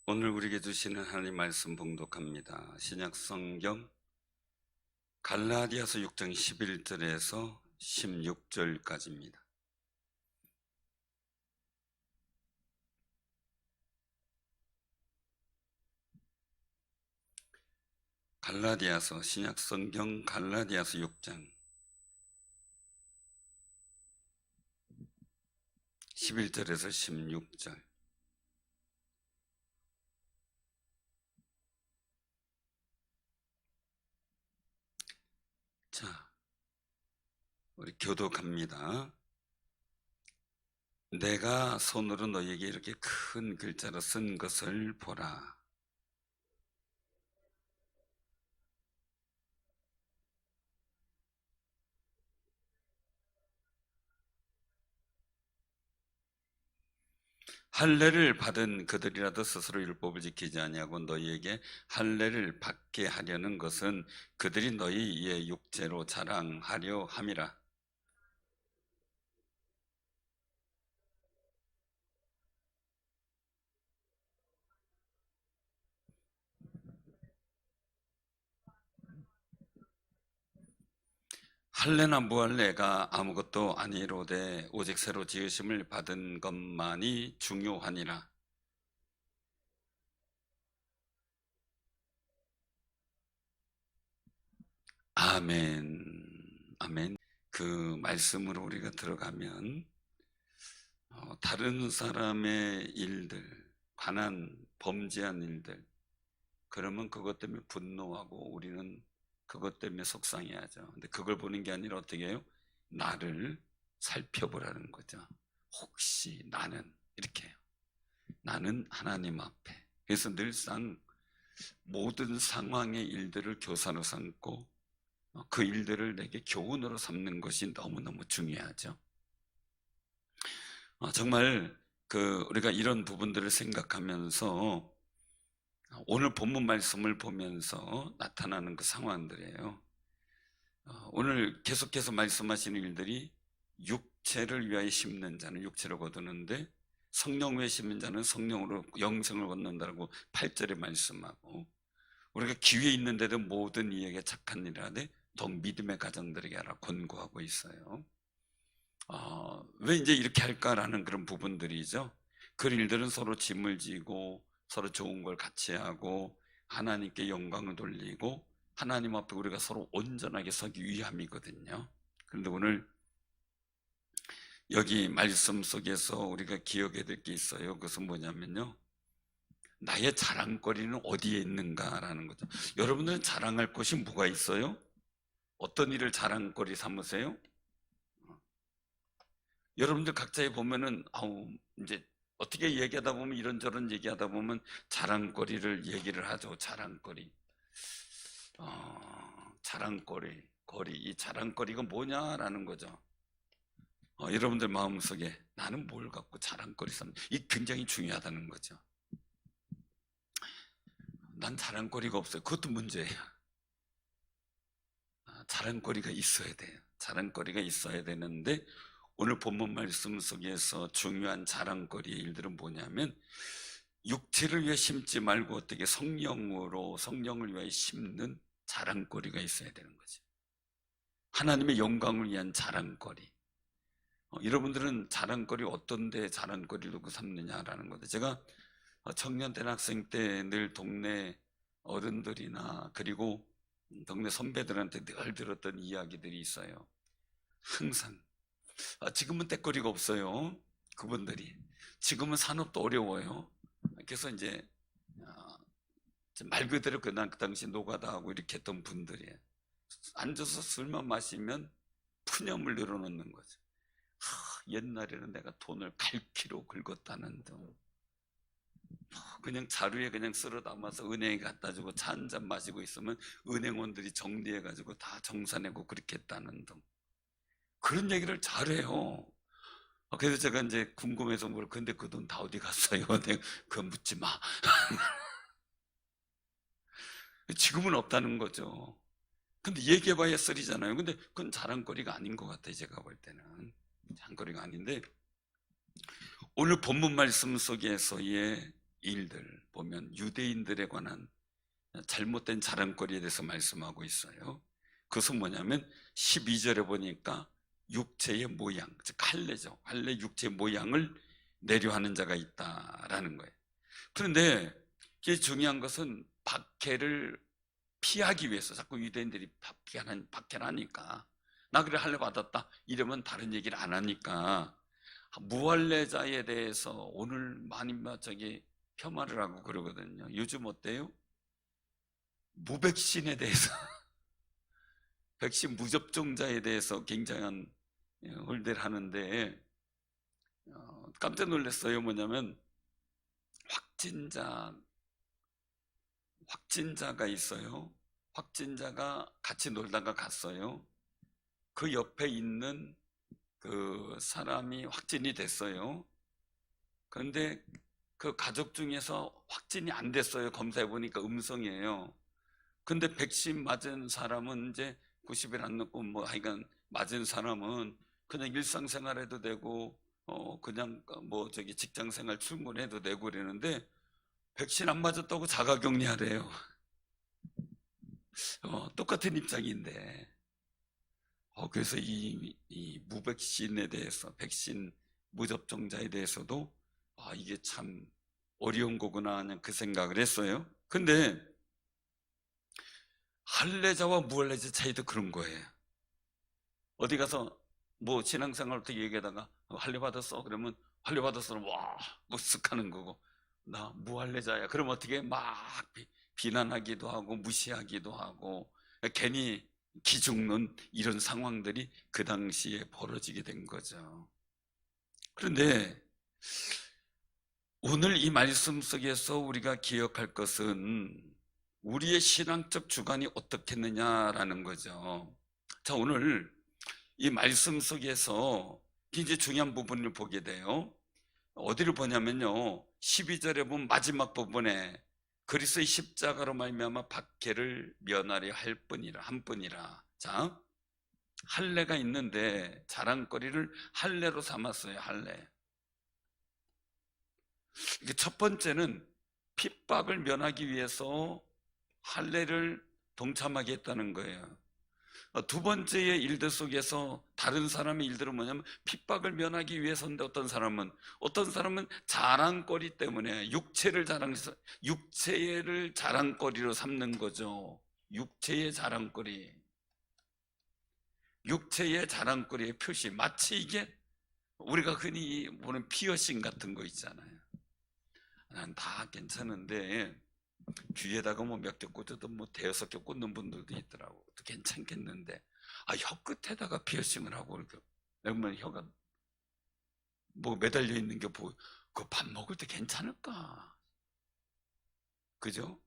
오늘 우리에게 주시는 하나님 말씀 봉독합니다. 신약 성경 갈라디아서 6장 11절에서 16절까지입니다. 갈라디아서 신약 성경 갈라디아서 6장 11절에서 16절. 자, 우리 교독합니다. 내가 손으로 너희에게 이렇게 큰 글자로 쓴 것을 보라. 할례를 받은 그들이라도 스스로 율법을 지키지 아니하고 너희에게 할례를 받게 하려는 것은 그들이 너희의 육체로 자랑하려 함이라. 할례나 무할례가 아무것도 아니로되 오직 새로 지으심을 받은 것만이 중요하니라. 아멘. 아멘. 그 말씀으로 우리가 들어가면 다른 사람의 일들, 관한 범죄한 일들, 그러면 그것 때문에 분노하고 우리는 그것 때문에 속상해하죠. 근데 그걸 보는 게 아니라 어떻게 해요? 나를 살펴보라는 거죠. 혹시 나는 이렇게 해요. 나는 하나님 앞에. 그래서 늘상 모든 상황의 일들을 교사로 삼고 그 일들을 내게 교훈으로 삼는 것이 너무너무 중요하죠. 정말 우리가 이런 부분들을 생각하면서 오늘 본문 말씀을 보면서 나타나는 그 상황들이에요. 오늘 계속해서 말씀하시는 일들이 육체를 위하여 심는 자는 육체로 거두는데 성령 위에 심는 자는 성령으로 영생을 얻는다고 8절에 말씀하고, 우리가 기회에 있는데도 모든 이에게 착한 일을 하되 더욱 믿음의 가정들에게 하라 권고하고 있어요. 왜 이제 이렇게 할까라는 그런 부분들이죠. 그 일들은 서로 짐을 지고 서로 좋은 걸 같이 하고 하나님께 영광을 돌리고 하나님 앞에 우리가 서로 온전하게 서기 위함이거든요. 그런데 오늘 여기 말씀 속에서 우리가 기억해야 될 게 있어요. 그것은 뭐냐면요, 나의 자랑거리는 어디에 있는가라는 거죠. 여러분들은 자랑할 것이 뭐가 있어요? 어떤 일을 자랑거리 삼으세요? 여러분들 각자에 보면은 이제 어떻게 얘기하다 보면 이런저런 얘기하다 보면 자랑거리를 얘기를 하죠. 자랑거리. 자랑거리, 이 자랑거리가 뭐냐라는 거죠. 여러분들 마음속에 나는 뭘 갖고 자랑거리 삼, 이 굉장히 중요하다는 거죠. 난 자랑거리가 없어요. 그것도 문제예요. 자랑거리가 있어야 돼요. 자랑거리가 있어야 되는데 오늘 본문 말씀 속에서 중요한 자랑거리의 일들은 뭐냐면 육체를 위해 심지 말고 어떻게 성령을 위해 심는 자랑거리가 있어야 되는 거죠. 하나님의 영광을 위한 자랑거리. 여러분들은 자랑거리 어떤 데 자랑거리로 삼느냐라는 거죠. 제가 청년 대학생 때 늘 동네 어른들이나 그리고 동네 선배들한테 늘 들었던 이야기들이 있어요. 항상 지금은 떼거리가 없어요. 그분들이 지금은 산업도 어려워요. 그래서 이제 말 그대로 그 당시 노가다하고 이렇게 했던 분들이 앉아서 술만 마시면 푸념을 늘어놓는 거죠. 옛날에는 내가 돈을 갈퀴로 긁었다는 등, 그냥 자루에 그냥 쓸어 담아서 은행에 갖다 주고 차 한 잔 마시고 있으면 은행원들이 정리해가지고 다 정산하고 그렇게 했다는 등 그런 얘기를 잘해요. 그래서 제가 이제 궁금해서 근데 그 돈 다 어디 갔어요? 내가 그거 묻지 마. 지금은 없다는 거죠. 근데 얘기해봐야 쓰리잖아요. 근데 그건 자랑거리가 아닌 것 같아요. 제가 볼 때는 자랑거리가 아닌데 오늘 본문 말씀 속에서의 일들 보면 유대인들에 관한 잘못된 자랑거리에 대해서 말씀하고 있어요. 그것은 뭐냐면 12절에 보니까 육체의 모양, 즉 할례죠. 할례 육체의 모양을 내려하는 자가 있다라는 거예요. 그런데 이게 중요한 것은 박해를 피하기 위해서 자꾸 유대인들이 박해를 하니까, 나 그래 할례 받았다 이러면 다른 얘기를 안 하니까 무할례자에 대해서 오늘 많이 폄하를 하고 그러거든요. 요즘 어때요? 무백신에 대해서 백신 무접종자에 대해서 굉장한 홀대를 하는데, 깜짝 놀랐어요. 뭐냐면 확진자가 있어요. 확진자가 같이 놀다가 갔어요. 그 옆에 있는 그 사람이 확진이 됐어요. 그런데 그 가족 중에서 확진이 안 됐어요. 검사해 보니까 음성이에요. 근데 백신 맞은 사람은 이제 90일 안 넘고 뭐 하여간 맞은 사람은 그냥 일상생활해도 되고 그냥 뭐 직장 생활 출근해도 되고 그러는데, 백신 안 맞았다고 자가격리하래요. 똑같은 입장인데. 그래서 이 무백신에 대해서, 백신 무접종자에 대해서도 이게 참 어려운 거구나 그냥 그 생각을 했어요. 근데 할례자와 무할례자 차이도 그런 거예요. 어디 가서 뭐 신앙생활 어떻게 얘기하다가 할례 받았어? 그러면 할례 받았어? 와 무쓱하는 거고, 나 무할례자야 그러면 어떻게 막 비난하기도 하고 무시하기도 하고, 괜히 기죽는 이런 상황들이 그 당시에 벌어지게 된 거죠. 그런데 오늘 이 말씀 속에서 우리가 기억할 것은 우리의 신앙적 주관이 어떻겠느냐라는 거죠. 자, 오늘 이 말씀 속에서 굉장히 중요한 부분을 보게 돼요. 어디를 보냐면요, 12절에 보면 마지막 부분에 그리스도의 십자가로 말미암아 박해를 면하려 한 뿐이라. 자, 할례가 있는데 자랑거리를 할례로 삼았어요. 할례. 이게 첫 번째는 핍박을 면하기 위해서 할례를 동참하게 했다는 거예요. 두 번째의 일들 속에서 다른 사람의 일들은 뭐냐면 핍박을 면하기 위해서인데, 어떤 사람은 자랑거리 때문에 육체를 자랑거리로 삼는 거죠. 육체의 자랑거리의 표시. 마치 이게 우리가 흔히 보는 피어싱 같은 거 있잖아요. 난 다 괜찮은데 귀에다가 뭐 몇 개 꽂아도 뭐 대여섯 개 꽂는 분들도 있더라고. 또 괜찮겠는데 혀 끝에다가 피어싱을 하고 이렇게 그러면 혀가 뭐 매달려 있는 게 보여. 그거 밥 먹을 때 괜찮을까? 그죠?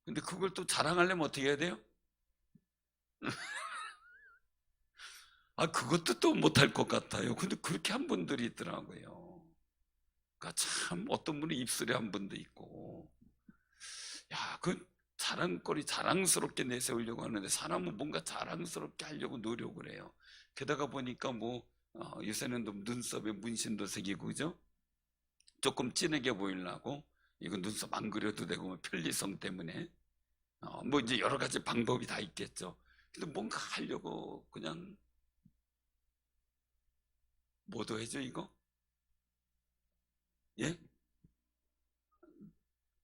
근데 그걸 또 자랑하려면 어떻게 해야 돼요? 그것도 또 못할 것 같아요. 근데 그렇게 한 분들이 있더라고요. 그러니까 참 어떤 분은 입술에 한 분도 있고, 그 자랑스럽게 내세우려고 하는데 사람은 뭔가 자랑스럽게 하려고 노력을 해요. 게다가 보니까 뭐 요새는 눈썹에 문신도 새기고, 그죠? 조금 진하게 보이려고 이거 눈썹 안 그려도 되고, 뭐 편리성 때문에 뭐 이제 여러 가지 방법이 다 있겠죠. 근데 뭔가 하려고 그냥 뭐도 해줘 이거? 예?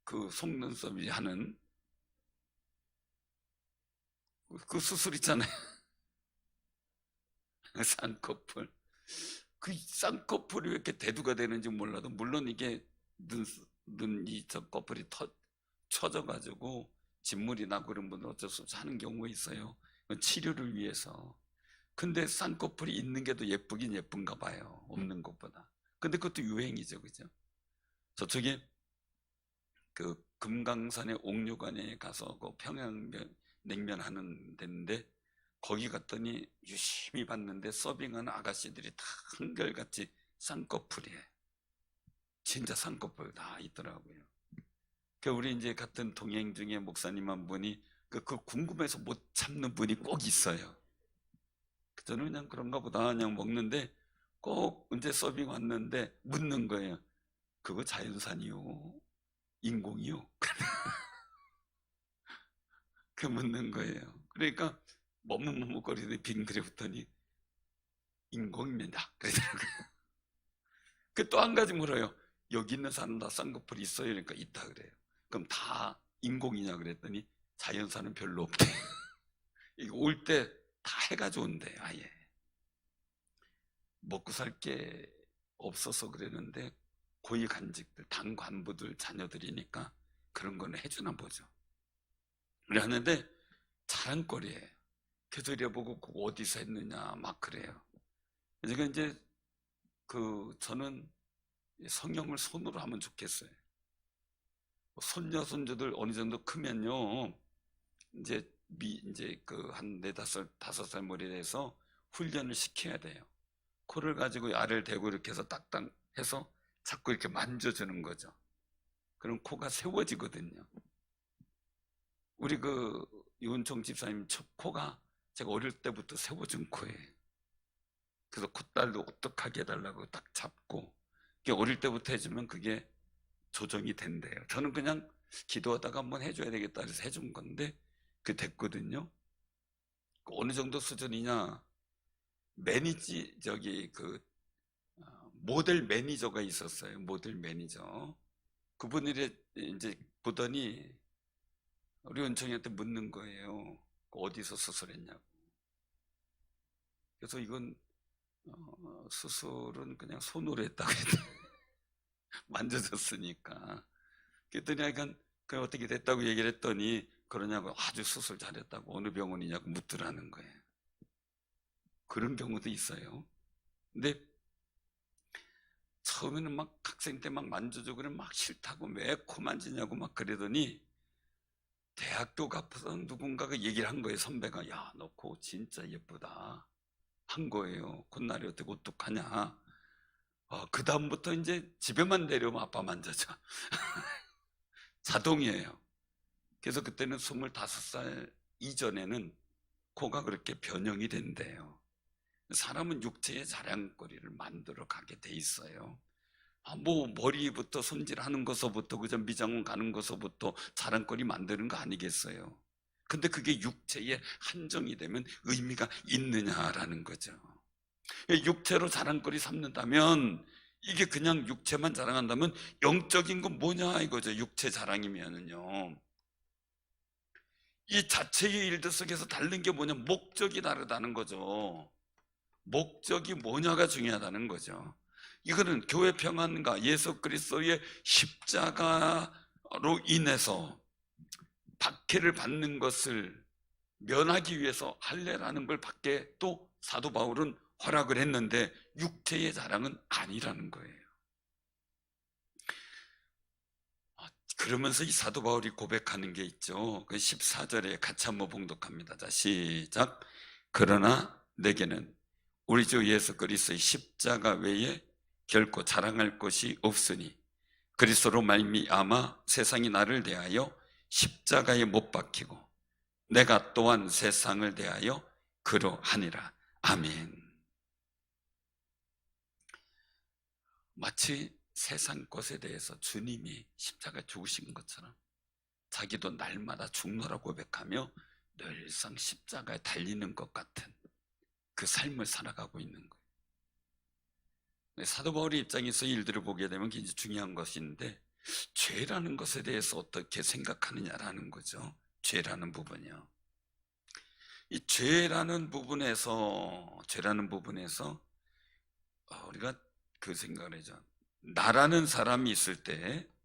그 속눈썹이 하는 그 수술 있잖아요. 쌍꺼풀. 그 쌍꺼풀이 왜 이렇게 대두가 되는지 몰라도, 물론 이게 눈이 저 꺼풀이 쳐져가지고 진물이 나고 그런 분들 어쩔 수 없이 하는 경우가 있어요. 치료를 위해서. 근데 쌍꺼풀이 있는 게 더 예쁘긴 예쁜가 봐요. 없는 것보다. 근데 그것도 유행이죠. 그죠? 저쪽에 그 금강산의 옥류관에 가서 그 평양냉면 하는 데인데, 거기 갔더니 유심히 봤는데 서빙하는 아가씨들이 다 한결같이 쌍꺼풀이에요. 진짜 쌍꺼풀 다 있더라고요. 그 우리 이제 같은 동행 중에 목사님 한 분이 그 궁금해서 못 참는 분이 꼭 있어요. 저는 그냥 그런가 보다 그냥 먹는데, 꼭 이제 서빙 왔는데 묻는 거예요. 그거 자연산이요? 인공이요? 그 묻는 거예요. 그러니까 머뭇머뭇거리더니 빙그레 웃더니 인공입니다. 그러더라고요. 그 또 한 가지 물어요. 여기 있는 사람 다 쌍꺼풀 있어요? 그러니까 있다 그래요. 그럼 다 인공이냐 그랬더니 자연사는 별로 없대. 이거 올 때 다 해가지고 온대. 아예 먹고 살 게 없어서 그랬는데 고위 간직들, 당 관부들 자녀들이니까 그런 거는 해주나 보죠. 그래 하는데 자랑거리예요. 그래서 이래보고 그거 어디서 했느냐 막 그래요. 제가 이제 저는 성형을 손으로 하면 좋겠어요. 손녀 손주들 어느 정도 크면요, 이제 한 4, 5살 머리에 대해서 훈련을 시켜야 돼요. 코를 가지고 알을 대고 이렇게 해서 딱딱 해서 자꾸 이렇게 만져주는 거죠. 그럼 코가 세워지거든요. 우리 이은총 집사님 첫 코가 제가 어릴 때부터 세워진 코예요. 그래서 콧달도 오똑하게 해달라고 딱 잡고, 어릴 때부터 해주면 그게 조정이 된대요. 저는 그냥 기도하다가 한번 해줘야 되겠다 해서 해준 건데 그게 됐거든요. 어느 정도 수준이냐, 모델 매니저가 있었어요. 모델 매니저. 그분이 이제 보더니 우리 은총이한테 묻는 거예요. 어디서 수술했냐고. 그래서 이건 수술은 그냥 손으로 했다고 했더니 만져졌으니까. 그랬더니 약간 그 어떻게 됐다고 얘기를 했더니 그러냐고, 아주 수술 잘했다고. 어느 병원이냐고 묻더라는 거예요. 그런 경우도 있어요. 근데 처음에는 막 학생 때 막 만져주고 그래 막 싫다고 왜 코 만지냐고 막 그러더니 대학교 가서 누군가가 얘기를 한 거예요. 선배가, 야, 너 코 진짜 예쁘다 한 거예요. 콧날이 어떻게 어떡하냐. 그 다음부터 이제 집에만 내려오면 아빠 만져줘. 자동이에요. 그래서 그때는 25살 이전에는 코가 그렇게 변형이 된대요. 사람은 육체의 자랑거리를 만들어 가게 돼 있어요. 머리부터 손질하는 것서부터 그저 미장원 가는 것서부터 자랑거리 만드는 거 아니겠어요? 근데 그게 육체의 한정이 되면 의미가 있느냐라는 거죠. 육체로 자랑거리 삼는다면, 이게 그냥 육체만 자랑한다면 영적인 건 뭐냐 이거죠. 육체 자랑이면은요, 이 자체의 일들 속에서 다른 게 뭐냐, 목적이 다르다는 거죠. 목적이 뭐냐가 중요하다는 거죠. 이거는 교회 평안과 예수 그리스도의 십자가로 인해서 박해를 받는 것을 면하기 위해서 할례라는 걸 받게 또 사도 바울은 허락을 했는데 육체의 자랑은 아니라는 거예요. 그러면서 이 사도 바울이 고백하는 게 있죠. 그 14절에 같이 한번 봉독합니다. 자, 시작. 그러나 내게는 우리 주 예수 그리스도의 십자가 외에 결코 자랑할 것이 없으니 그리스도로 말미암아 세상이 나를 대하여 십자가에 못 박히고 내가 또한 세상을 대하여 그러하니라. 아멘. 마치 세상 것에 대해서 주님이 십자가에 죽으신 것처럼 자기도 날마다 죽노라 고백하며 늘상 십자가에 달리는 것 같은 그 삶을 살아가고 있는 거예요. 사도 바울의 입장에서 일들을 보게 되면 굉장히 중요한 것인데, 죄라는 것에 대해서 어떻게 생각하느냐라는 거죠. 죄라는 부분이요. 이 죄라는 부분에서 우리가 그 생각을 하죠. 나라는 사람이 있을 때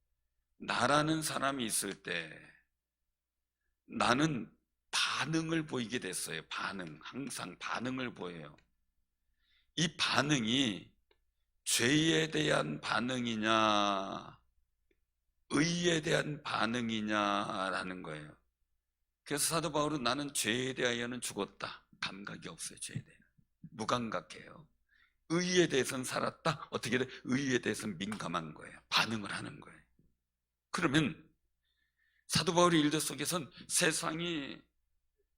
나는 반응을 보이게 됐어요. 항상 반응을 보여요. 이 반응이 죄에 대한 반응이냐, 의에 대한 반응이냐라는 거예요. 그래서 사도 바울은 나는 죄에 대하여는 죽었다. 감각이 없어요. 죄에 대해 무감각해요. 의에 대해서는 살았다. 어떻게 돼? 의에 대해서는 민감한 거예요. 반응을 하는 거예요. 그러면 사도 바울의 일들 속에선 세상이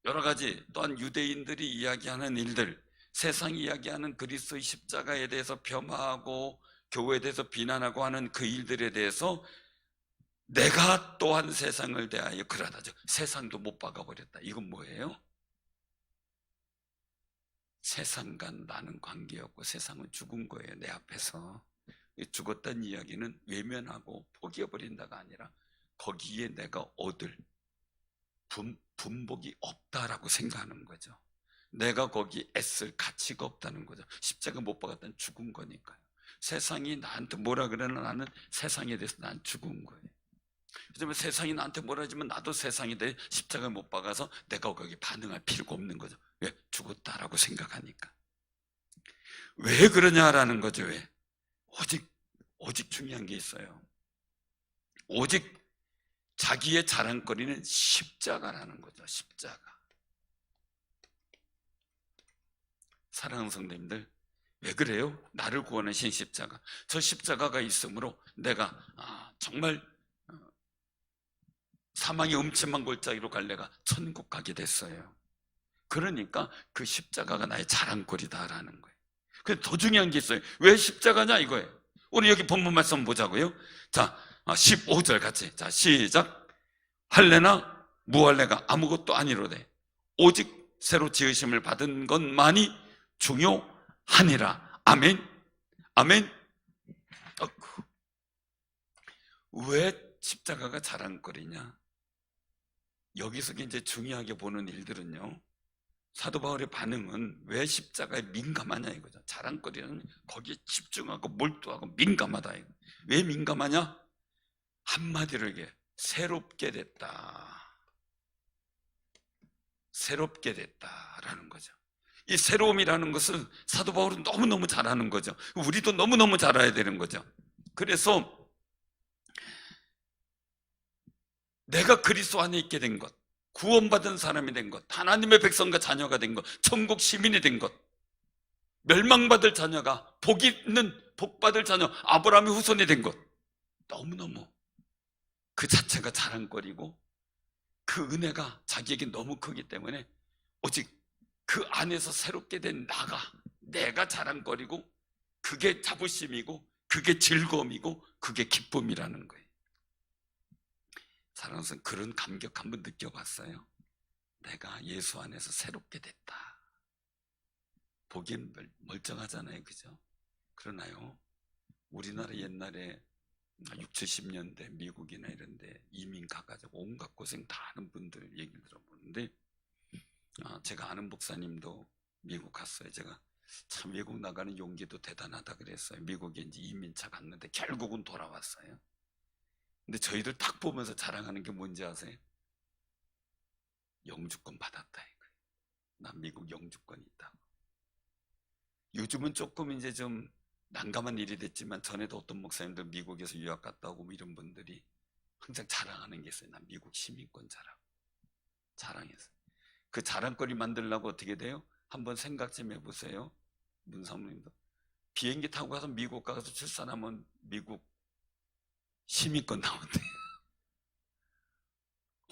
여러 가지, 또한 유대인들이 이야기하는 일들, 세상이 이야기하는 그리스도의 십자가에 대해서 폄하하고 교회에 대해서 비난하고 하는 그 일들에 대해서 내가 또한 세상을 대하여 그러다. 세상도 못 박아버렸다. 이건 뭐예요? 세상과 나는 관계였고 세상은 죽은 거예요. 내 앞에서. 죽었다는 이야기는 외면하고 포기해버린다가 아니라 거기에 내가 얻을 분복이 없다라고 생각하는 거죠. 내가 거기 애쓸 가치가 없다는 거죠. 십자가 못 박았다는 죽은 거니까요. 세상이 나한테 뭐라 그러나 나는 세상에 대해서 난 죽은 거예요. 그렇지만 세상이 나한테 뭐라 하지만 나도 세상에 대해 십자가 못 박아서 내가 거기 반응할 필요가 없는 거죠. 왜? 죽었다라고 생각하니까. 왜 그러냐라는 거죠. 왜? 오직 중요한 게 있어요. 오직 자기의 자랑거리는 십자가라는 거죠. 십자가. 사랑하는 성도님들, 왜 그래요? 나를 구원하신 십자가. 저 십자가가 있으므로 내가 정말 사망의 음침한 골짜기로 갈래가 천국 가게 됐어요. 그러니까 그 십자가가 나의 자랑거리다라는 거예요. 근데 더 중요한 게 있어요. 왜 십자가냐 이거예요. 우리 여기 본문 말씀 보자고요. 자, 15절 같이. 자, 시작. 할례나 무할례가 아무것도 아니로되 오직 새로 지으심을 받은 것만이 중요하니라. 아멘. 아멘. 왜 십자가가 자랑거리냐? 여기서 이제 중요하게 보는 일들은요, 사도 바울의 반응은 왜 십자가에 민감하냐 이거죠. 자랑거리는 거기에 집중하고 몰두하고 민감하다 이거. 왜 민감하냐? 한마디로 얘기해, 새롭게 됐다. 새롭게 됐다라는 거죠. 이 새로움이라는 것은 사도 바울은 너무너무 잘하는 거죠. 우리도 너무너무 잘 알아야 되는 거죠. 그래서 내가 그리스도 안에 있게 된 것, 구원받은 사람이 된 것, 하나님의 백성과 자녀가 된 것, 천국 시민이 된 것, 멸망받을 자녀가 복 있는 복받을 자녀 아브라함의 후손이 된 것, 너무너무 그 자체가 자랑거리고 그 은혜가 자기에게 너무 크기 때문에 오직 그 안에서 새롭게 된 내가 자랑거리고 그게 자부심이고 그게 즐거움이고 그게 기쁨이라는 거예요. 사랑하는 성도, 그런 감격 한번 느껴봤어요? 내가 예수 안에서 새롭게 됐다. 보기엔 멀쩡하잖아요, 그죠? 그러나요, 우리나라 옛날에 60, 70년대 미국이나 이런 데 이민 가가지고 온갖 고생 다 하는 분들 얘기를 들어보는데, 제가 아는 목사님도 미국 갔어요. 제가 참 외국 나가는 용기도 대단하다 그랬어요. 미국에 이제 이민차 갔는데 결국은 돌아왔어요. 근데 저희들 딱 보면서 자랑하는 게 뭔지 아세요? 영주권 받았다 이거예요. 난 미국 영주권이 있다고. 요즘은 조금 이제 좀 난감한 일이 됐지만, 전에도 어떤 목사님들 미국에서 유학 갔다 오고 이런 분들이 항상 자랑하는 게 있어요. 난 미국 시민권 자랑해서. 그 자랑거리 만들려고 어떻게 돼요? 한번 생각 좀 해보세요. 문사모님도 비행기 타고 가서 미국 가서 출산하면 미국 시민권 나온대.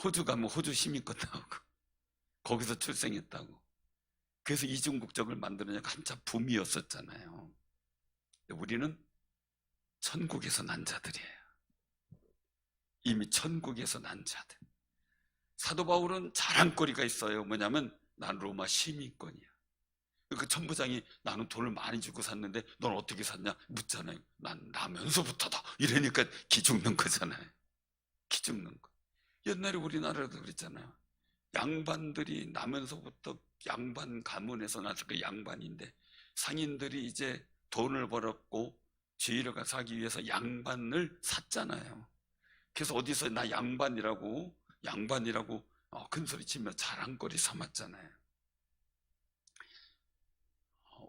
호주 가면 호주 시민권 나오고, 거기서 출생했다고. 그래서 이중국적을 만들어내고 한참 붐이었었잖아요. 우리는 천국에서 난 자들이에요. 이미 천국에서 난 자들. 사도 바울은 자랑거리가 있어요. 뭐냐면 난 로마 시민권이야. 그 천부장이 나는 돈을 많이 주고 샀는데 넌 어떻게 샀냐 묻잖아요. 난 나면서부터다 이러니까 기죽는 거잖아요. 기죽는 거. 옛날에 우리나라도 그랬잖아요. 양반들이 나면서부터 양반 가문에서 나서 그 양반인데, 상인들이 이제 돈을 벌었고 지위를 가기 위해서 양반을 샀잖아요. 그래서 어디서 나 양반이라고 큰소리 치며 자랑거리 삼았잖아요.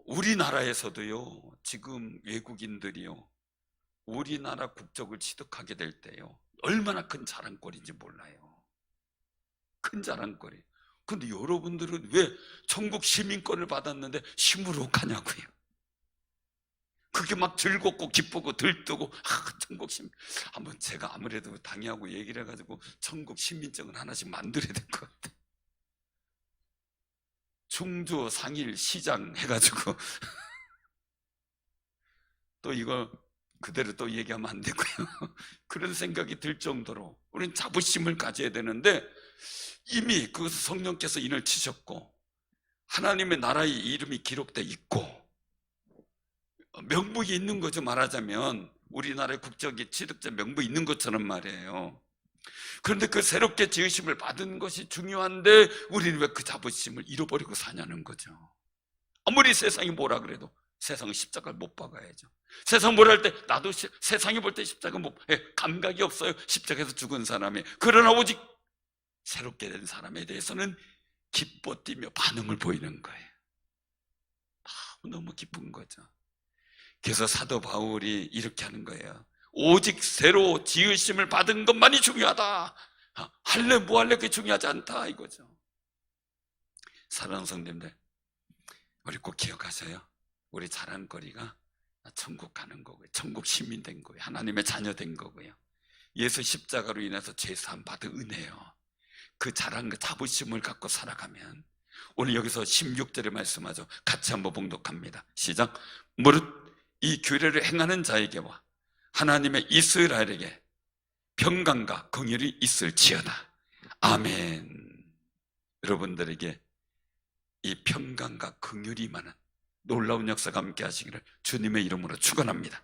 우리나라에서도요, 지금 외국인들이요, 우리나라 국적을 취득하게 될 때요, 얼마나 큰 자랑거리인지 몰라요. 큰 자랑거리. 근데 여러분들은 왜 천국 시민권을 받았는데 시무룩하냐고요. 그게 막 즐겁고 기쁘고 들뜨고 천국 시민. 한번 제가 아무래도 당이하고 얘기를 해가지고 천국 시민증을 하나씩 만들어야 될 것 같아요. 충주, 상일, 시장 해가지고 또 이거 그대로 또 얘기하면 안 되고요. 그런 생각이 들 정도로 우리는 자부심을 가져야 되는데, 이미 그 성령께서 인을 치셨고 하나님의 나라의 이름이 기록되어 있고 명목이 있는 거죠. 말하자면 우리나라의 국적이 취득자 명목이 있는 것처럼 말이에요. 그런데 그 새롭게 지으심을 받은 것이 중요한데 우리는 왜 그 자부심을 잃어버리고 사냐는 거죠. 아무리 세상이 뭐라 그래도 세상은 십자가를 못 박아야죠. 세상 뭐라 할 때 나도 세상이 볼 때 십자가 못, 감각이 없어요. 십자가에서 죽은 사람이. 그러나 오직 새롭게 된 사람에 대해서는 기뻐 뛰며 반응을 보이는 거예요. 너무 기쁜 거죠. 그래서 사도 바울이 이렇게 하는 거예요. 오직 새로 지으심을 받은 것만이 중요하다. 할래 뭐 할래 그게 중요하지 않다 이거죠. 사랑하는 성도님들, 우리 꼭 기억하세요. 우리 자랑거리가 천국 가는 거고요. 천국 시민 된 거예요. 하나님의 자녀 된 거고요. 예수 십자가로 인해서 죄사함 받은 은혜요. 그 자랑, 그 자부심을 갖고 살아가면, 오늘 여기서 16절에 말씀하죠. 같이 한번 봉독합니다. 시작. 무릇 이 규례를 행하는 자에게와 하나님의 이스라엘에게 평강과 긍휼이 있을지어다. 아멘. 여러분들에게 이 평강과 긍휼이 많은 놀라운 역사가 함께 하시기를 주님의 이름으로 축원합니다.